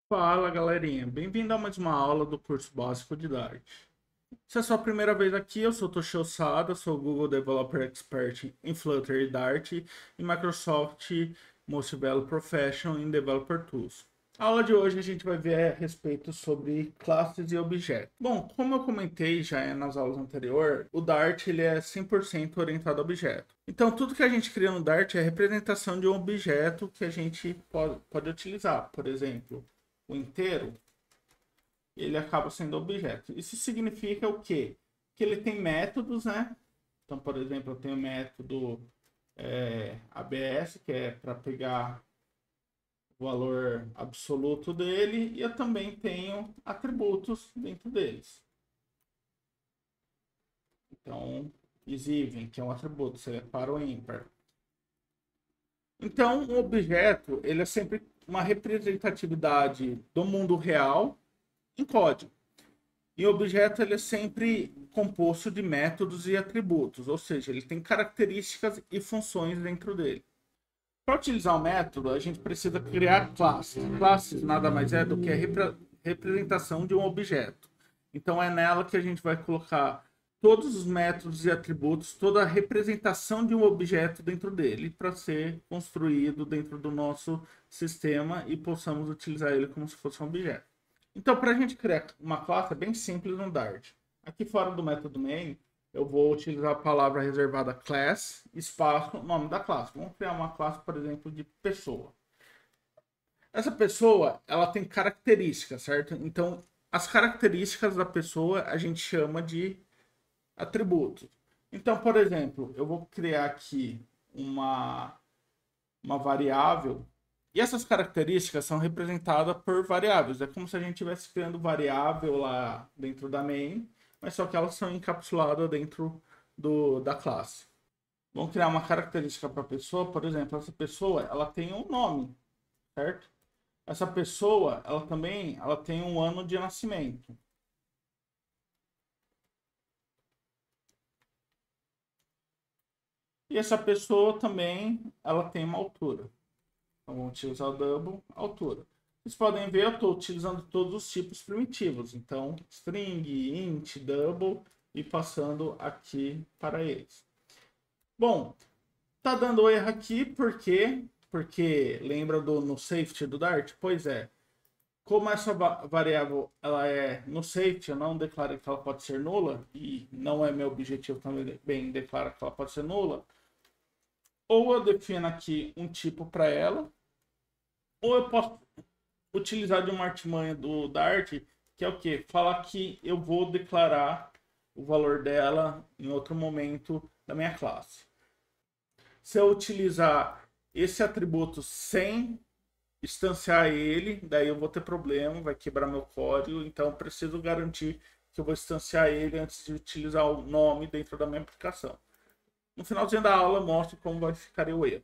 Fala galerinha, bem-vindo a mais uma aula do curso básico de Dart. Se é a sua primeira vez aqui, eu sou Toshio Sada, sou Google Developer Expert em Flutter e Dart e Microsoft Most Valued Professional em Developer Tools. A aula de hoje a gente vai ver a respeito sobre classes e objetos. Bom, como eu comentei já nas aulas anteriores, o Dart ele é 100% orientado a objeto. Então, tudo que a gente cria no Dart é representação de um objeto que a gente pode utilizar. Por exemplo, o inteiro, ele acaba sendo objeto. Isso significa o quê? Que ele tem métodos, né? Então, por exemplo, eu tenho o método ABS, que é para pegar o valor absoluto dele, e eu também tenho atributos dentro deles. Então, is even, que é um atributo, se ele é par ou ímpar. Então, um objeto, ele é sempre uma representatividade do mundo real em código. E o objeto ele é sempre composto de métodos e atributos, ou seja, ele tem características e funções dentro dele. Para utilizar o método, a gente precisa criar classes. Classes nada mais é do que a representação de um objeto. Então é nela que a gente vai colocar todos os métodos e atributos, toda a representação de um objeto dentro dele para ser construído dentro do nosso sistema e possamos utilizar ele como se fosse um objeto. Então, para a gente criar uma classe é bem simples no Dart. Aqui fora do método main, eu vou utilizar a palavra reservada class, espaço, nome da classe. Vamos criar uma classe, por exemplo, de pessoa. Essa pessoa, ela tem características, certo? Então, as características da pessoa a gente chama de atributos. Então, por exemplo, eu vou criar aqui uma variável e essas características são representadas por variáveis. É como se a gente estivesse criando variável lá dentro da main, mas só que elas são encapsuladas dentro da classe. Vamos criar uma característica para a pessoa, por exemplo, essa pessoa ela tem um nome, certo? Essa pessoa ela tem um ano de nascimento. E essa pessoa também ela tem uma altura. Então vamos utilizar o double, altura. Vocês podem ver, eu estou utilizando todos os tipos primitivos. Então, string, int, double e passando aqui para eles. Bom, tá dando erro aqui porque lembra do no safety do Dart? Pois é. Como essa variável ela é no safety, eu não declaro que ela pode ser nula e não é meu objetivo também declarar que ela pode ser nula. Ou eu defino aqui um tipo para ela, ou eu posso utilizar de uma artimanha do Dart, que é o que? Falar que eu vou declarar o valor dela em outro momento da minha classe. Se eu utilizar esse atributo sem instanciar ele, daí eu vou ter problema, vai quebrar meu código, então eu preciso garantir que eu vou instanciar ele antes de utilizar o nome dentro da minha aplicação. No finalzinho da aula eu mostro como vai ficar o erro.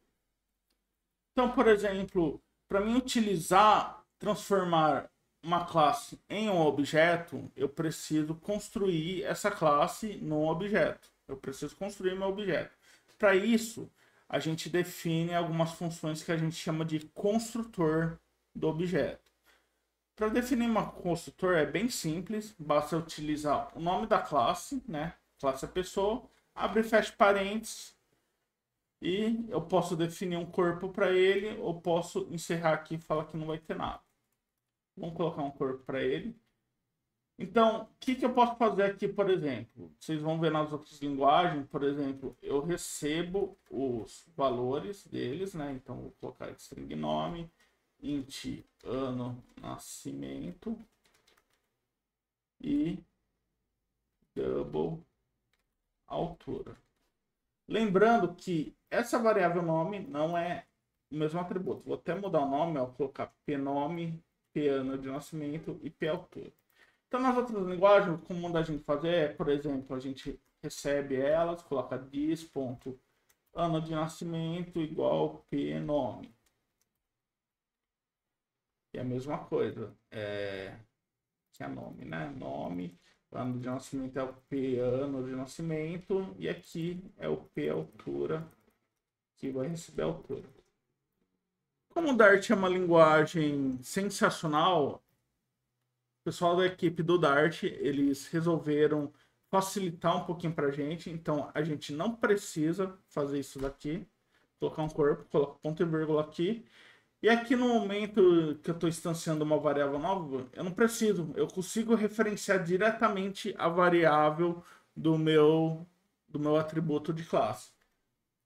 Então, por exemplo, para mim utilizar, transformar uma classe em um objeto, eu preciso construir essa classe num objeto. Eu preciso construir meu objeto. Para isso, a gente define algumas funções que a gente chama de construtor do objeto. Para definir uma construtor é bem simples, basta utilizar o nome da classe, né? Classe é pessoa, abre e fecha parênteses, e eu posso definir um corpo para ele, ou posso encerrar aqui e falar que não vai ter nada. Vamos colocar um corpo para ele. Então, o que eu posso fazer aqui, por exemplo? Vocês vão ver nas outras linguagens, por exemplo, eu recebo os valores deles, né? Então, vou colocar string nome, int ano nascimento e double altura. Lembrando que essa variável nome não é o mesmo atributo. Vou até mudar o nome, ó, colocar pnome, p ano de nascimento e p altura. Então, nas outras linguagens, o comum da gente fazer é, por exemplo, a gente recebe elas, coloca dis ponto ano de nascimento igual pnome. E a mesma coisa, que é nome, né? Nome, ano de nascimento é o p ano de nascimento e aqui é o p altura que vai receber a altura. Como o Dart é uma linguagem sensacional, o pessoal da equipe do Dart, eles resolveram facilitar um pouquinho para a gente. Então, a gente não precisa fazer isso daqui. Colocar um corpo, colocar ponto e vírgula aqui. E aqui no momento que eu estou instanciando uma variável nova, eu não preciso. Eu consigo referenciar diretamente a variável do meu atributo de classe.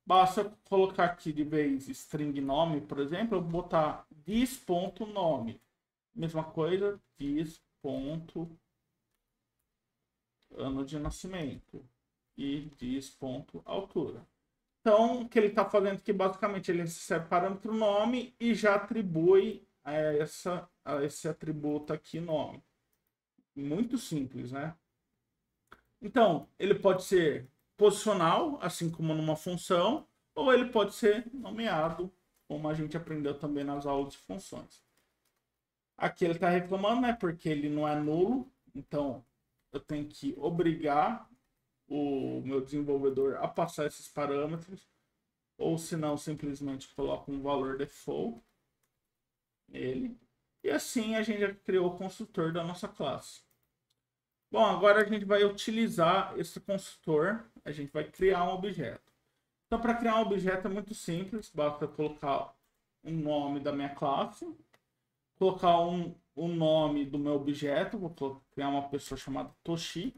Basta colocar aqui de vez string nome, por exemplo, eu vou botar dis.nome. Mesma coisa, dis.ano de nascimento e dis.altura. Então, o que ele está fazendo aqui, basicamente, ele recebe parâmetro nome e já atribui a esse atributo aqui nome. Muito simples, né? Então, ele pode ser posicional, assim como numa função, ou ele pode ser nomeado, como a gente aprendeu também nas aulas de funções. Aqui ele está reclamando, né? Porque ele não é nulo, então eu tenho que obrigar o meu desenvolvedor a passar esses parâmetros, ou se não, simplesmente coloco um valor default nele. E assim a gente já criou o construtor da nossa classe. Bom, agora a gente vai utilizar esse construtor, a gente vai criar um objeto. Então, para criar um objeto é muito simples, basta colocar o nome da minha classe, colocar o nome do meu objeto, vou criar uma pessoa chamada Toshi.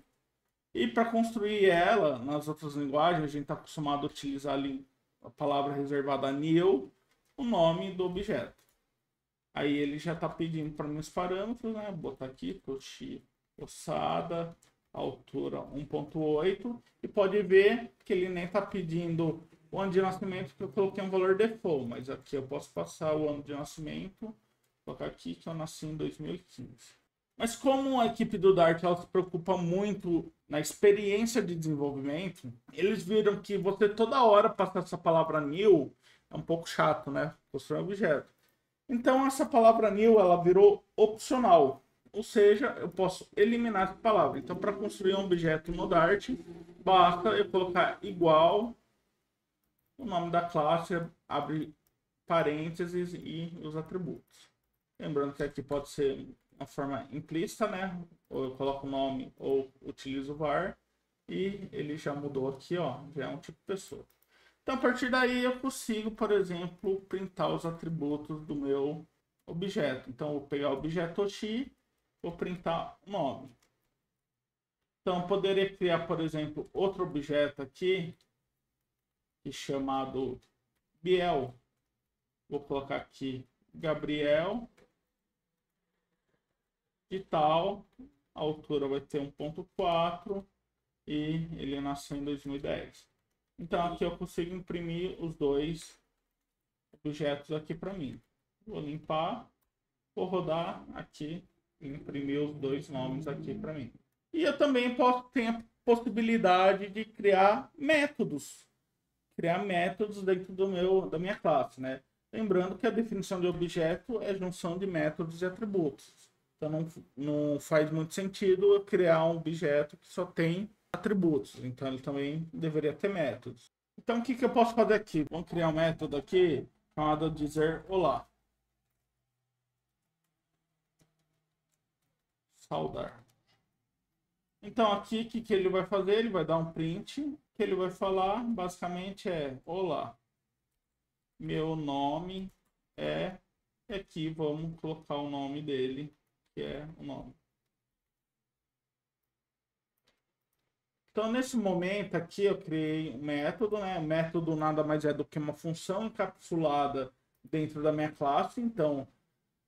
E para construir ela, nas outras linguagens, a gente está acostumado a utilizar ali a palavra reservada new, o nome do objeto. Aí ele já está pedindo para mim os parâmetros, né? Vou botar aqui, Toshi Osada, altura 1.8. E pode ver que ele nem está pedindo o ano de nascimento, que eu coloquei um valor default. Mas aqui eu posso passar o ano de nascimento, vou colocar aqui que eu nasci em 2015. Mas como a equipe do Dart ela se preocupa muito na experiência de desenvolvimento, eles viram que você toda hora passar essa palavra new é um pouco chato, né? Construir um objeto. Então essa palavra new ela virou opcional, ou seja, eu posso eliminar essa palavra. Então para construir um objeto no Dart, basta eu colocar igual o nome da classe, abre parênteses e os atributos. Lembrando que aqui pode ser uma forma implícita, né? Ou eu coloco o nome ou utilizo o var. E ele já mudou aqui, ó. Já é um tipo de pessoa. Então, a partir daí, eu consigo, por exemplo, printar os atributos do meu objeto. Então, eu vou pegar o objeto Toshi, vou printar o nome. Então, eu poderia criar, por exemplo, outro objeto aqui, chamado Biel. Vou colocar aqui Gabriel. De tal, a altura vai ter 1.4 e ele nasceu em 2010. Então aqui eu consigo imprimir os dois objetos aqui para mim. Vou limpar, vou rodar aqui e imprimir os dois nomes aqui para mim. E eu também ter a possibilidade de criar métodos. Criar métodos dentro da minha classe, né? Lembrando que a definição de objeto é junção de métodos e atributos. Então não faz muito sentido eu criar um objeto que só tem atributos. Então ele também deveria ter métodos. Então o que eu posso fazer aqui? Vamos criar um método aqui chamado dizer olá. Saudar. Então aqui o que ele vai fazer? Ele vai dar um print. O que ele vai falar basicamente é olá. Meu nome é... Aqui vamos colocar o nome dele, que é o nome. Então, nesse momento aqui, eu criei um método, né? O método nada mais é do que uma função encapsulada dentro da minha classe. Então,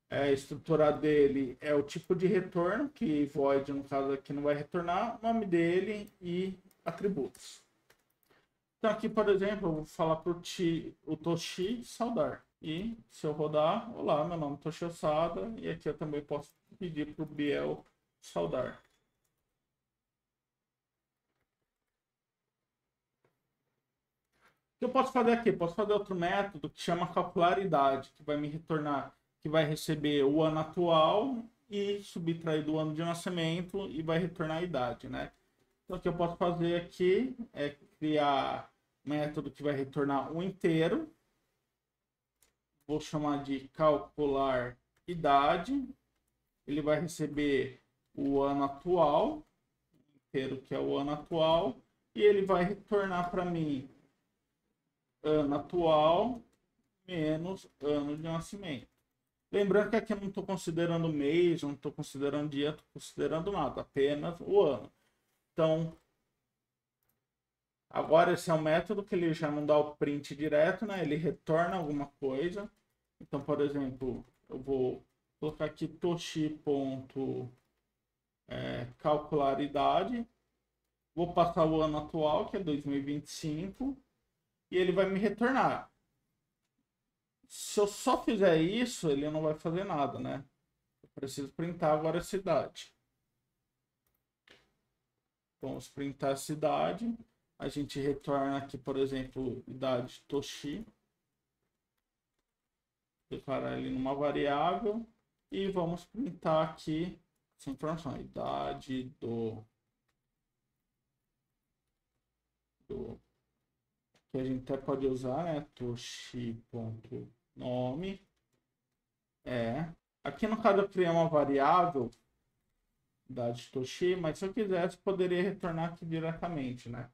a estrutura dele é o tipo de retorno, que void, no caso aqui, não vai retornar, o nome dele e atributos. Então, aqui, por exemplo, eu vou falar para o Toshi saudar. E se eu rodar, olá, meu nome é Toshi Osada. E aqui eu também posso pedir para o Biel saudar. O que eu posso fazer aqui? Posso fazer outro método que chama calcularidade, que vai me retornar, que vai receber o ano atual e subtrair do ano de nascimento e vai retornar a idade, né? Então, o que eu posso fazer aqui é criar um método que vai retornar um inteiro. vou chamar de calcular idade. Ele vai receber o ano atual, inteiro, que é o ano atual, e ele vai retornar para mim ano atual menos ano de nascimento. Lembrando que aqui eu não estou considerando mês, não estou considerando dia, estou considerando nada, apenas o ano. Então, agora esse é um método que ele já não dá o print direto, né? Ele retorna alguma coisa. Então, por exemplo, eu vou colocar aqui toshi.calcular idade. Vou passar o ano atual, que é 2025, e ele vai me retornar. Se eu só fizer isso, ele não vai fazer nada, né? Eu preciso printar agora a cidade. Vamos printar a cidade. A gente retorna aqui, por exemplo, idade Toshi. Declarar ele numa variável. E vamos printar aqui essa informação. Idade do que a gente até pode usar, né? Toshi.nome. Aqui no caso eu criei uma variável idade Toshi, mas se eu quisesse poderia retornar aqui diretamente, né?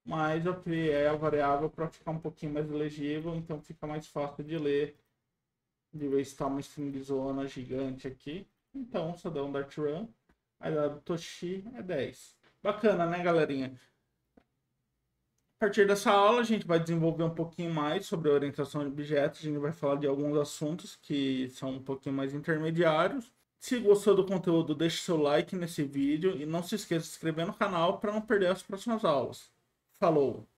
Mas eu criei a variável para ficar um pouquinho mais legível, então fica mais fácil de ler. De ver se está uma stringzona gigante aqui. Então, só dá um dart run. A idade do Toshi é 10. Bacana, né, galerinha? A partir dessa aula, a gente vai desenvolver um pouquinho mais sobre a orientação de objetos. A gente vai falar de alguns assuntos que são um pouquinho mais intermediários. Se gostou do conteúdo, deixe seu like nesse vídeo e não se esqueça de se inscrever no canal para não perder as próximas aulas. Falou!